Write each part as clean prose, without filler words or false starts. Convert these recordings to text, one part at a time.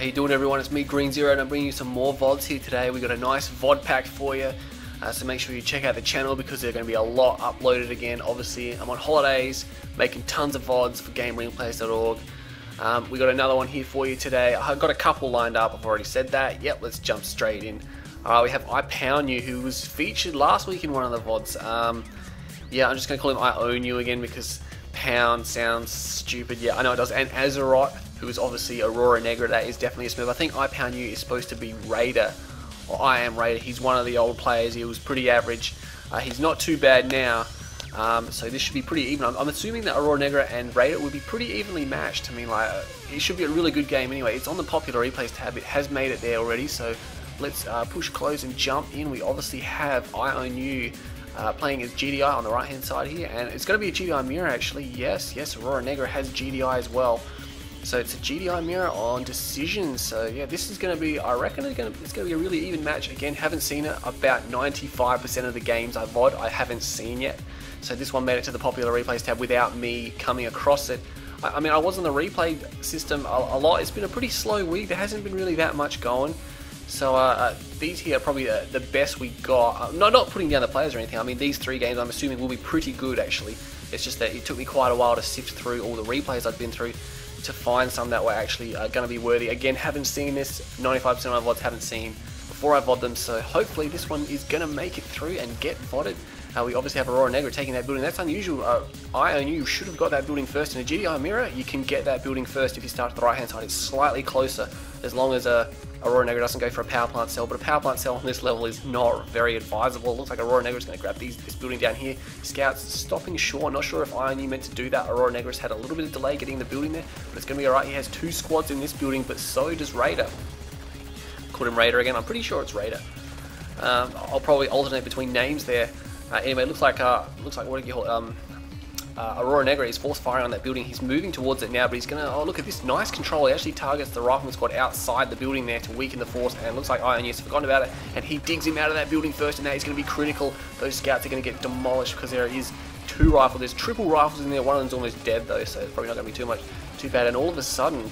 How you doing, everyone? It's me, Green Zero, and I'm bringing you some more VODs here today. We got a nice VOD pack for you, so make sure you check out the channel because there's going to be a lot uploaded again. Obviously, I'm on holidays, making tons of VODs for GameReplays.org. We got another one here for you today. I've got a couple lined up. I've already said that. Yep, let's jump straight in. We have IPoWNYoU, who was featured last week in one of the VODs. Yeah, I'm just going to call him I Own You again because pound sounds stupid. Yeah, I know it does. And Azherot, who is obviously Aurora Negra, that is definitely a smooth. I think IPoWNYoU is supposed to be Raider, or I Am Raider. He's one of the old players. He was pretty average. He's not too bad now, so this should be pretty even. I'm assuming that Aurora Negra and Raider will be pretty evenly matched. I mean, like, it should be a really good game anyway. It's on the popular replays tab. It has made it there already, so let's push close and jump in. We obviously have I Own You playing as GDI on the right hand side here, and it's going to be a GDI mirror actually. Yes, Aurora Negra has GDI as well, so it's a GDI mirror on decision. So yeah, this is going to be, I reckon it's going to be a really even match. Again, haven't seen it. About 95% of the games I VOD I haven't seen yet, so this one made it to the popular replays tab without me coming across it. I mean, I was on the replay system a lot. It's been a pretty slow week. There hasn't been really that much going. So these here are probably the best we got. Not putting down the players or anything. I mean, these three games I'm assuming will be pretty good actually. It's just that it took me quite a while to sift through all the replays I've been through to find some that were actually going to be worthy. Again, haven't seen this. 95% of my VODs haven't seen before I VOD them. So hopefully this one is going to make it through and get VODed. We obviously have Aurora Negra taking that building. That's unusual. I Own You should have got that building first. In a GDI mirror, you can get that building first if you start at the right hand side. It's slightly closer as long as Aurora Negra doesn't go for a power plant cell, but a power plant cell on this level is not very advisable. It looks like Aurora Negra is going to grab this building down here. Scouts stopping short. Not sure if I Own You meant to do that. Aurora Negra's had a little bit of delay getting the building there, but it's going to be alright. He has two squads in this building, but so does Raider. Called him Raider again. I'm pretty sure it's Raider. I'll probably alternate between names there. Anyway, it looks like what do you call it? Aurora Negra is force firing on that building. He's moving towards it now, but he's gonna. Oh, look at this nice control. He actually targets the rifleman squad outside the building there to weaken the force. And it looks like I Own You has forgotten about it, and he digs him out of that building first. And now he's gonna be critical. Those scouts are gonna get demolished because there is two rifles. There's triple rifles in there. One of them's almost dead though, so it's probably not gonna be too bad. And all of a sudden,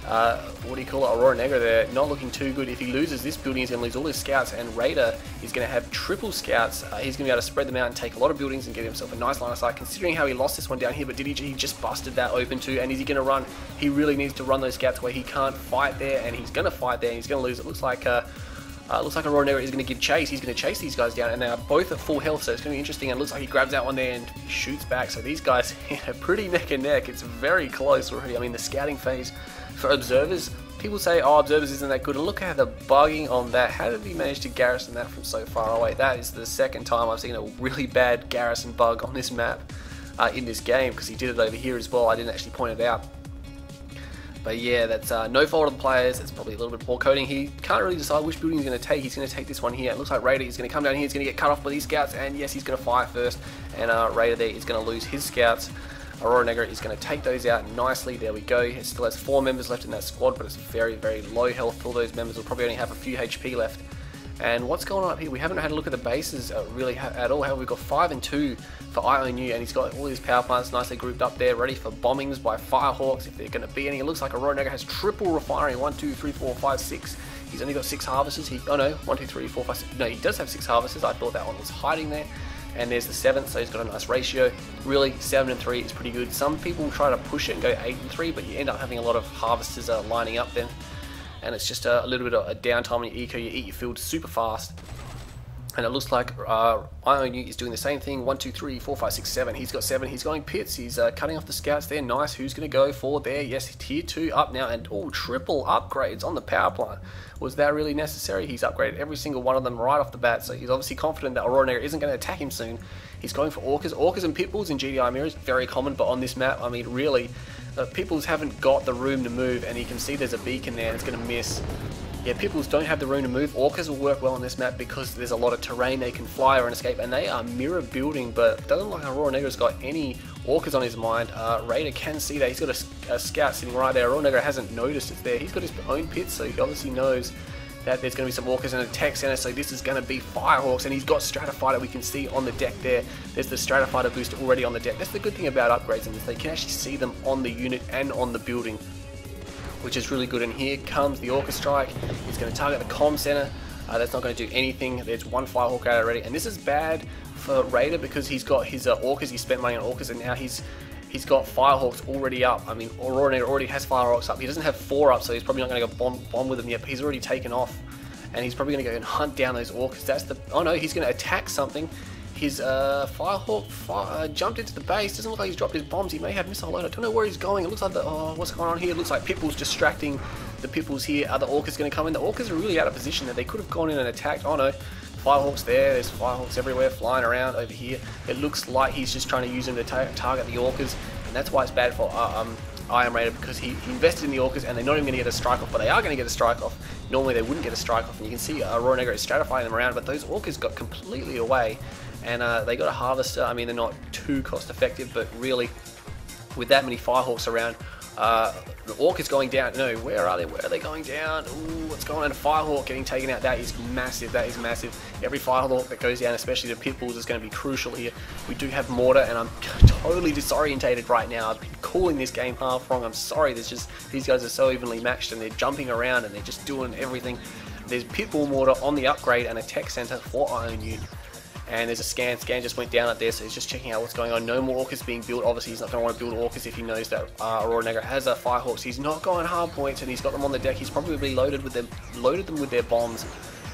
what do you call it? Aurora Negra there, not looking too good. If he loses this building, he's going to lose all his scouts, and Raider is going to have triple scouts. He's going to be able to spread them out and take a lot of buildings and get himself a nice line of sight, considering how he lost this one down here. But did he just busted that open too? And is he going to run? He really needs to run those scouts where he can't fight there, and he's going to fight there, and he's going to lose. It looks like Aurora Negra is going to give chase. He's going to chase these guys down, and they are both at full health, so it's going to be interesting. And it looks like he grabs that one there and shoots back. So these guys are pretty neck and neck. It's very close already. I mean, the scouting phase for observers, people say, oh, observers isn't that good, and look at the bugging on that. How did he manage to garrison that from so far away? That is the second time I've seen a really bad garrison bug on this map in this game, because he did it over here as well. I didn't actually point it out. But yeah, that's no fault of the players. It's probably a little bit poor coding. He can't really decide which building he's going to take. He's going to take this one here. It looks like Raider is going to come down here. He's going to get cut off by these scouts, and yes, he's going to fire first, and Raider there is going to lose his scouts. Aurora Negra is going to take those out nicely. There we go. It still has 4 members left in that squad, but it's very, very low health. All those members will probably only have a few HP left. And what's going on up here? We haven't had a look at the bases really at all. However, we've got 5 and 2 for I Own You, and he's got all his power plants nicely grouped up there, ready for bombings by Firehawks if they're going to be any. It looks like Aurora Negra has triple refinery. 1, 2, 3, 4, 5, 6. He's only got 6 harvesters. Oh no, 1, 2, 3, 4, 5, 6. No, he does have 6 harvesters. I thought that one was hiding there. And there's the 7th, so he's got a nice ratio. Really, 7 and 3 is pretty good. Some people try to push it and go 8 and 3, but you end up having a lot of harvesters lining up then. And it's just a little bit of a downtime on your eco. You eat your field super fast. And it looks like I Own You is doing the same thing. 1, 2, 3, 4, 5, 6, 7. He's got 7. He's going pits. He's cutting off the scouts there. Nice. Who's going to go for there? Yes, tier 2 up now. And oh, triple upgrades on the power plant. Was that really necessary? He's upgraded every single one of them right off the bat. So he's obviously confident that Aurora Negra isn't going to attack him soon. He's going for orcas. Orcas and pitbulls in GDI mirrors, very common. But on this map, I mean, really, pitbulls haven't got the room to move. And you can see there's a beacon there and it's going to miss. Yeah, pitbulls don't have the room to move. Orcas will work well on this map because there's a lot of terrain they can fly or escape, and they are mirror building, but it doesn't look like Aurora Negra's got any orcas on his mind. Raider can see that. He's got a scout sitting right there. Aurora Negra hasn't noticed it's there. He's got his own pit, so he obviously knows that there's going to be some orcas in a tech center, so this is going to be Firehawks, and he's got Stratifighter. We can see on the deck there, there's the Stratifighter booster already on the deck. That's the good thing about upgrades, and they can actually see them on the unit and on the building. which is really good. And here comes the Orca Strike. It's going to target the comm center. That's not going to do anything. There's one Firehawk out already, and this is bad for Raider because he's got his Orcas. He spent money on Orcas, and now he's got Firehawks already up. I mean, Aurora already has Firehawks up. He doesn't have 4 up, so he's probably not going to go bomb with them yet. But he's already taken off, and he's probably going to go and hunt down those Orcas. That's the. Oh no, he's going to attack something. His Firehawk jumped into the base. Doesn't look like he's dropped his bombs. He may have missile load. I don't know where he's going. It looks like what's going on here? It looks like Pitbull's distracting the Pitbulls here. Are the Orcas going to come in? The Orcas are really out of position there. They could have gone in and attacked. Oh no, Firehawks there. There's Firehawks everywhere flying around over here. It looks like he's just trying to use them to target the Orcas, and that's why it's bad for I Am Raider, because he invested in the Orcas and they're not even going to get a strike off, but they are going to get a strike off. Normally they wouldn't get a strike off, and you can see Aurora Negra is stratifying them around, but those Orcas got completely away, and they got a Harvester. I mean, they're not too cost effective, but really with that many Firehawks around, the Orca's going down. No, where are they? Where are they going down? Ooh, what's going on? A Firehawk getting taken out. That is massive. That is massive. Every Firehawk that goes down, especially the Pitbulls, is going to be crucial here. We do have Mortar, and I'm totally disorientated right now. I've been calling this game half wrong. I'm sorry. There's just, these guys are so evenly matched, and they're jumping around, and they're just doing everything. There's Pitbull Mortar on the upgrade and a tech center for IOWNYoU. And there's a scan just went down up there, so he's just checking out what's going on. No more Orcas being built. Obviously he's not going to want to build Orcas if he knows that Aurora Negra has a Firehawks. He's not going hard points, and he's got them on the deck. He's probably loaded them with their bombs.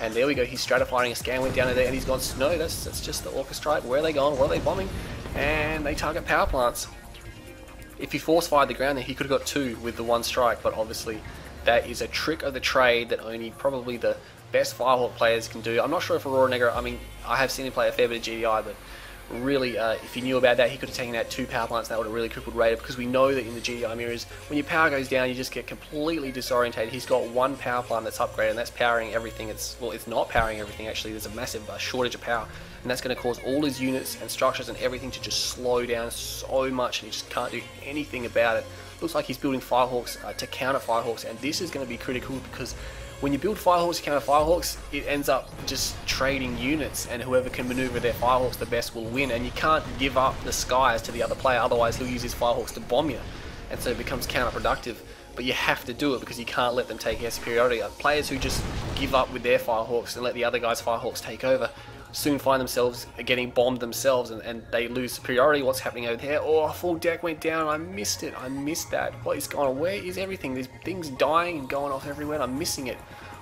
And there we go, he's stratifying. A scan went down there, and he's gone, no, that's just the Orca Strike. Where are they going? What are they bombing? And they target power plants. If he force fired the ground there, he could have got 2 with the 1 strike, but obviously that is a trick of the trade that only probably the best Firehawk players can do. I'm not sure if Aurora Negra, I mean, I have seen him play a fair bit of GDI, but really, if he knew about that, he could have taken out 2 power plants, and that would have really crippled Raider, because we know that in the GDI mirrors, when your power goes down, you just get completely disorientated. He's got 1 power plant that's upgraded, and that's powering everything. It's not powering everything, actually. There's a massive shortage of power, and that's going to cause all his units and structures and everything to just slow down so much, and he just can't do anything about it. Looks like he's building Firehawks to counter Firehawks, and this is going to be critical, because when you build Firehawks to counter Firehawks, it ends up just trading units, and whoever can maneuver their Firehawks the best will win, and you can't give up the skies to the other player, otherwise he'll use his Firehawks to bomb you, and so it becomes counterproductive. But you have to do it, because you can't let them take air superiority. Players who just give up with their Firehawks and let the other guy's Firehawks take over soon find themselves getting bombed themselves, and they lose superiority. What's happening over there? Oh, a full deck went down. I missed it. I missed that. What is going on? Where is everything? There's things dying and going off everywhere. I'm missing it.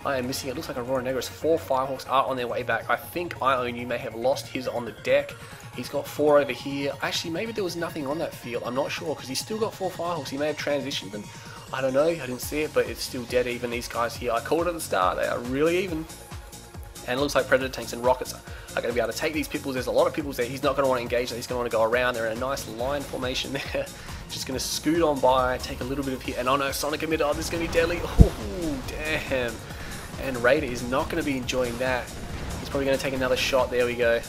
I am missing it. Looks like Aurora Negra's 4 Firehawks are on their way back. I think IOWNYoU may have lost his on the deck. He's got 4 over here. Actually, maybe there was nothing on that field. I'm not sure, because he's still got 4 Firehawks. He may have transitioned them. I don't know. I didn't see it, but it's still dead even. These guys here, I called it at the start. They are really even. And it looks like Predator tanks and rockets are going to be able to take these Pitbulls. There's a lot of Pitbulls there. He's not going to want to engage. He's going to want to go around. They're in a nice line formation there. Just going to scoot on by, take a little bit of hit. And oh no, Sonic emitter. Oh, this is going to be deadly. Oh, damn. And Raider is not going to be enjoying that. He's probably going to take another shot. There we go.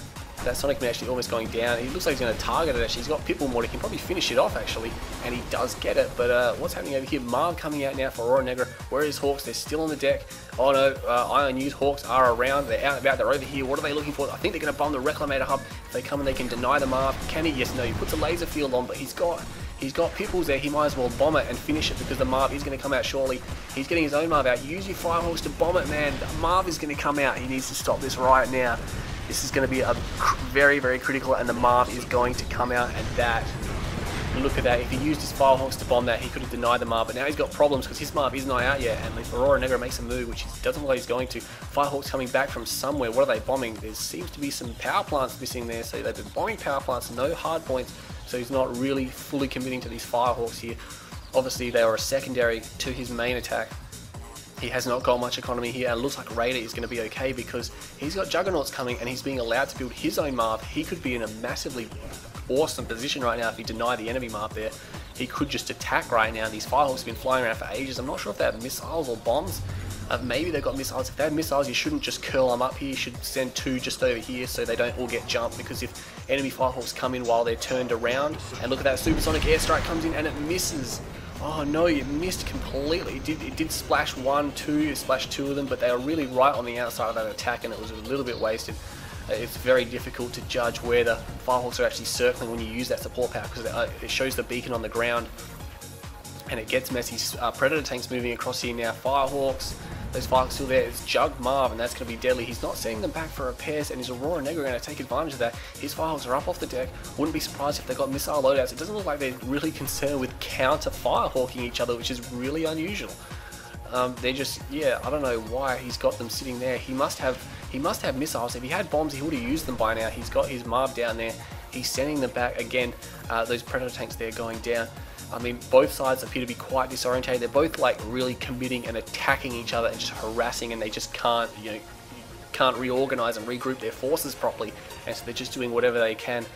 That Sonic emitter actually almost going down. He looks like he's going to target it actually. He's got Pitbull Mortar. He can probably finish it off actually. And he does get it. But what's happening over here? Marv coming out now for Aurora Negra. Where is Hawks? They're still on the deck. Oh no, IOWNYOU's Hawks are around. They're out and about. They're over here. What are they looking for? I think they're going to bomb the Reclamator hub. If they come and they can deny the Marv. Can he? Yes, no. He puts a laser field on, but he's got Pitbulls there. He might as well bomb it and finish it, because the Marv is going to come out shortly. He's getting his own Marv out. Use your Firehawks to bomb it, man. The Marv is going to come out. He needs to stop this right now. This is going to be a very, very critical, and the Marv is going to come out, and that, look at that. If he used his Firehawks to bomb that, he could have denied the Marv, but now he's got problems because his Marv is not out yet, and if Aurora Negra makes a move, which he doesn't look like he's going to, Firehawks coming back from somewhere. What are they bombing? There seems to be some power plants missing there, so they've been bombing power plants, no hard points, so he's not really fully committing to these Firehawks here. Obviously, they are a secondary to his main attack. He has not got much economy here, and it looks like Raider is going to be okay because he's got Juggernauts coming and he's being allowed to build his own Marv. He could be in a massively awesome position right now if he denied the enemy Marv there. He could just attack right now. These Firehawks have been flying around for ages. I'm not sure if they have missiles or bombs. Maybe they've got missiles. If they have missiles, you shouldn't just curl them up here. You should send 2 just over here so they don't all get jumped, because if enemy Firehawks come in while they're turned around, and look at that supersonic airstrike comes in and it misses. Oh no, it missed completely. It did splash 1, 2, it splashed 2 of them, but they are really right on the outside of that attack, and it was a little bit wasted. It's very difficult to judge where the Firehawks are actually circling when you use that support power, because it shows the beacon on the ground. and it gets messy. Predator tanks moving across here now. Firehawks, those Firehawks still there. It's Jug Marv, and that's going to be deadly. He's not sending them back for repairs, and his Aurora Negra are going to take advantage of that. His Firehawks are up off the deck. Wouldn't be surprised if they got missile loadouts. It doesn't look like they're really concerned with counter Firehawking each other, which is really unusual. They're just, yeah, I don't know why he's got them sitting there. He must have missiles. If he had bombs, he would have used them by now. He's got his Marv down there. He's sending them back again. Those Predator tanks there going down. I mean, both sides appear to be quite disorientated. They're both like really committing and attacking each other and just harassing, and they just can't, you know, can't reorganize and regroup their forces properly, and so they're just doing whatever they can.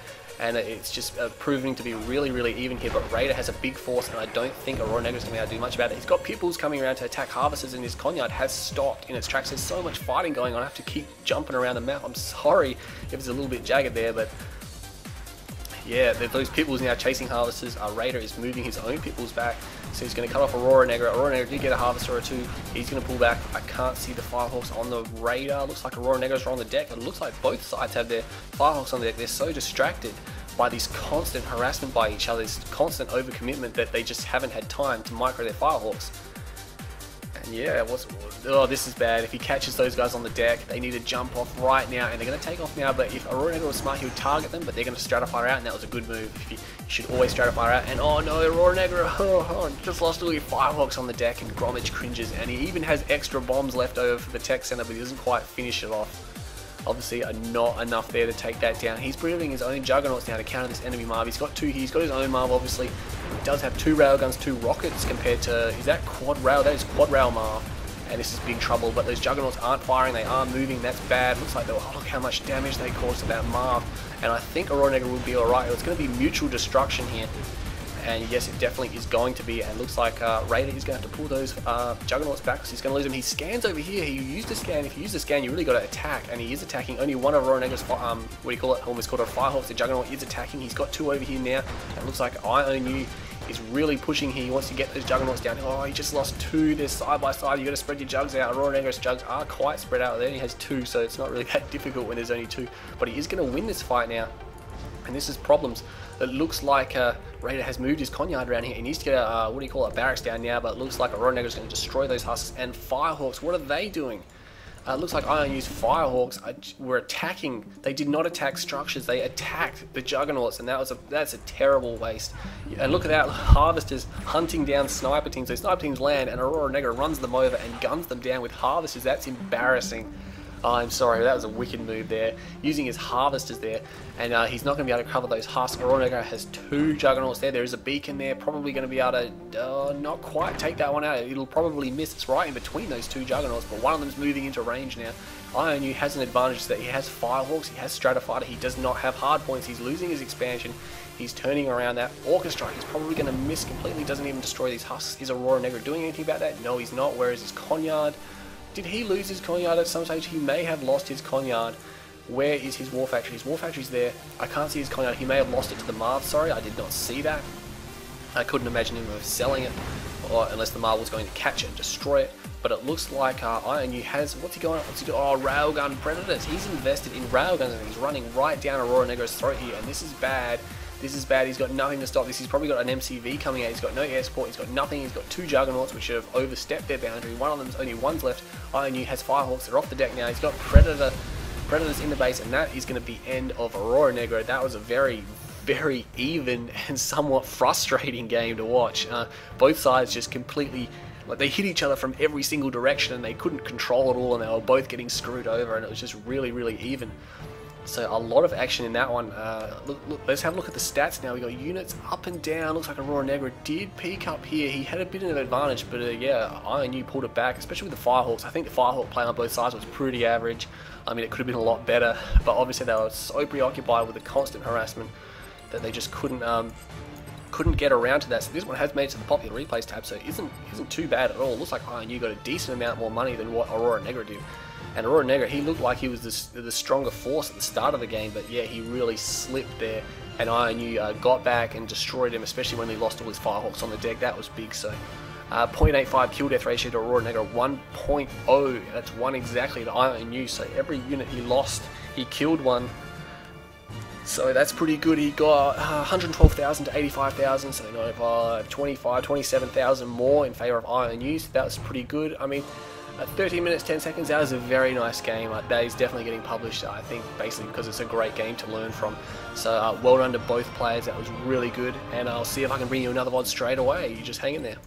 And it's just proving to be really, really even here. But Raider has a big force, and I don't think Aurora Negra is going to be able to do much about it. He's got Pitbulls coming around to attack Harvesters, and his Conyard has stopped in its tracks. There's so much fighting going on. I have to keep jumping around the map. I'm sorry if it's a little bit jagged there, but yeah, those Pitbulls now chasing Harvesters. Raider is moving his own Pitbulls back, so he's going to cut off Aurora Negra. Aurora Negra did get a Harvester or two. He's going to pull back. I can't see the Firehawks on the radar. Looks like Aurora Negras are on the deck. It looks like both sides have their Firehawks on the deck. They're so distracted by this constant harassment by each other, this constant overcommitment, that they just haven't had time to micro their Firehawks. And yeah, oh, this is bad. If he catches those guys on the deck, they need to jump off right now, and they're going to take off now. But if Aurora Negra was smart, he would target them, but they're going to stratify out, and that was a good move. You should always stratify out. And oh no, Aurora Negra, just lost all your Firehawks on the deck, and Gromage cringes, and he even has extra bombs left over for the tech center, but he doesn't quite finish it off. Obviously, not enough there to take that down. He's building his own Juggernauts now to counter this enemy Marv. He's got two here. He's got his own Marv, obviously. He does have two railguns, two rockets compared to... Is that quad rail? That is quad rail Marv. And this is big trouble, but those Juggernauts aren't firing. They are moving. That's bad. Looks like, oh, look how much damage they caused to that Marv. And I think Aurora Negra will be alright. It's going to be mutual destruction here. And yes, it definitely is going to be, and looks like Raider is going to have to pull those Juggernauts back because he's going to lose them. He scans over here. He used a scan. If you use a scan, you really got to attack, and he is attacking. Only one of Aurora Negra's, what do you call it, almost called a Firehawk. The Juggernaut is attacking. He's got two over here now. It looks like IONU is really pushing here. He wants to get those Juggernauts down. Oh, he just lost two. They're side by side. You got to spread your Jugs out. Aurora Negra's Jugs are quite spread out there. He has two, so it's not really that difficult when there's only two. But he is going to win this fight now. And this is problems. It looks like Raider has moved his Conyard around here. He needs to get a, what do you call it, barracks down now, but it looks like Aurora Negra is going to destroy those husks. And Firehawks, what are they doing? It looks like IONU's Firehawks were attacking. They did not attack structures. They attacked the Juggernauts, and that's a terrible waste. And look at that, Harvesters hunting down sniper teams. So sniper teams land, and Aurora Negra runs them over and guns them down with Harvesters. That's embarrassing. I'm sorry, that was a wicked move there, using his Harvesters there, and he's not going to be able to cover those husks. Aurora Negra has two Juggernauts there. There is a beacon there, probably going to be able to not quite take that one out. It'll probably miss. It's right in between those two Juggernauts, but one of them's moving into range now. IONU has an advantage that he has Firehawks, he has Stratifighter, he does not have hard points. He's losing his expansion. He's turning around that Orchestra. He's probably going to miss completely, doesn't even destroy these husks. Is Aurora Negra doing anything about that? No, he's not. Whereas his Conyard... Did he lose his Conyard at some stage? He may have lost his Conyard. Where is his War Factory? His War Factory's there. I can't see his Conyard. He may have lost it to the Marv. Sorry, I did not see that. I couldn't imagine him selling it, or unless the Marv was going to catch it and destroy it. But it looks like IONU has... What's he going on? What's he doing? Oh, Railgun Predators. He's invested in Railguns, and he's running right down Aurora Negra's throat here. And this is bad. This is bad. He's got nothing to stop this. He's probably got an MCV coming out. He's got no air support. He's got nothing. He's got two Juggernauts which have overstepped their boundary. One of them's only one's left. IONU has Firehawks. They're off the deck now. He's got Predators in the base, and that is going to be end of Aurora Negra. That was a very, very even and somewhat frustrating game to watch. Both sides just completely... Like, they hit each other from every single direction, and they couldn't control it all, and they were both getting screwed over, and it was just really, really even. So a lot of action in that one. Look, let's have a look at the stats now. We got units up and down. Looks like Aurora Negra did peak up here. He had a bit of an advantage, but yeah, IONU pulled it back, especially with the Firehawks. I think the Firehawk play on both sides was pretty average. I mean, it could have been a lot better, but obviously they were so preoccupied with the constant harassment that they just couldn't get around to that. So this one has made it to the popular replays tab, so it isn't too bad at all. It looks like IONU got a decent amount more money than what Aurora Negra did. And Aurora Negra, he looked like he was the stronger force at the start of the game, but yeah, he really slipped there, and IONU got back and destroyed him, especially when he lost all his Firehawks on the deck. That was big. So 0.85 kill death ratio to Aurora Negra, 1.0, that's one exactly to IONU. So every unit he lost, he killed one. So that's pretty good. He got 112,000 to 85,000, so 95, 25, 27,000 more in favour of IPoWNYoU. So that was pretty good. I mean, at 13 minutes 10 seconds, that was a very nice game. That is definitely getting published, I think, basically because it's a great game to learn from. So well done to both players. That was really good, and I'll see if I can bring you another VOD straight away. You just hang in there.